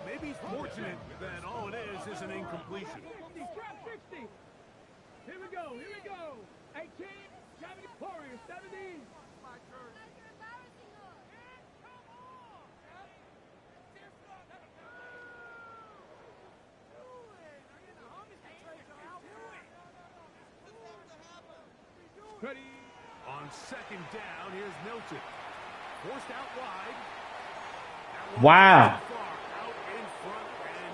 Maybe he's fortunate that all it is an incompletion. 60, trap 60. Here we go. 18, 70, Warriors, 70. Ready. On 2nd down, here's Milton. Forced out wide. That one Wow. too far out in front,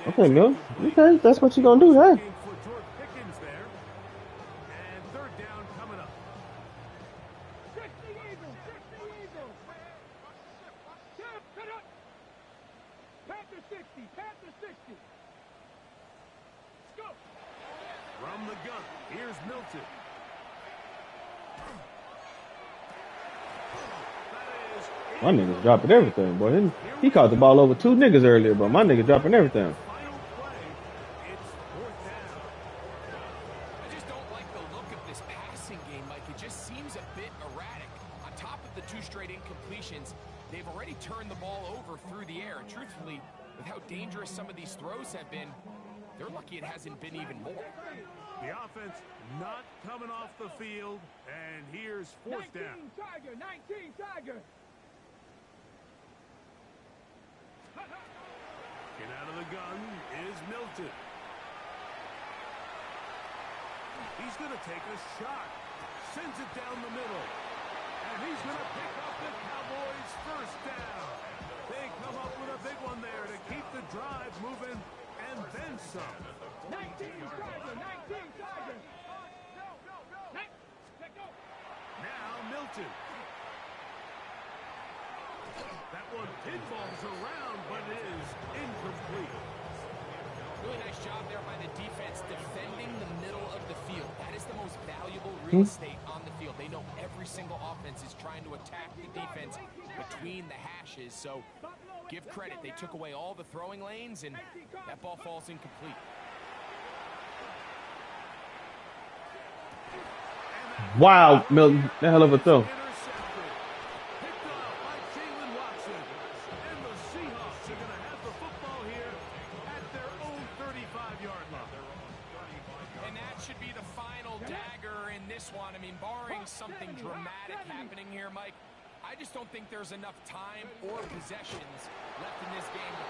and Okay, it's Mill. incomplete. Okay, that's what you gonna do, huh? Looking for George Pickens there. And 3rd down coming up. 60 Eagles. Cut up. Panther 60. Let's go. From the gun, here's Milton. My niggas dropping everything, boy. He caught the ball over 2 niggas earlier, but my nigga dropping everything. Final play, it's 4th down. I just don't like the look of this passing game, Mike. It just seems a bit erratic. On top of the 2 straight incompletions, they've already turned the ball over through the air. And truthfully, with how dangerous some of these throws have been, they're lucky it hasn't been even more. The offense not coming off the field, and here's 4th 19 down. Tiger. 19 Tiger. And out of the gun is Milton. He's going to take a shot. Sends it down the middle. And he's going to pick up the Cowboys' 1st down. They come up with a big one there to keep the drive moving, and some. 19, Tiger, 19, Tiger. Let go. Now Milton. That one pinballs around, but it is incomplete. Really nice job there by the defense defending the middle of the field. That is the most valuable real estate on the field. They know every single offense is trying to attack the defense between the hashes. So give credit. They took away all the throwing lanes, and that ball falls incomplete. Wow, Milton, that hell of a throw. Intercepted. Picked off by Jalen Watson. And the Seahawks are going to have the football here at their own 35-yard line. And that should be the final dagger in this one. I mean, barring something dramatic happening here, Mike, I just don't think there's enough time or possessions left in this game to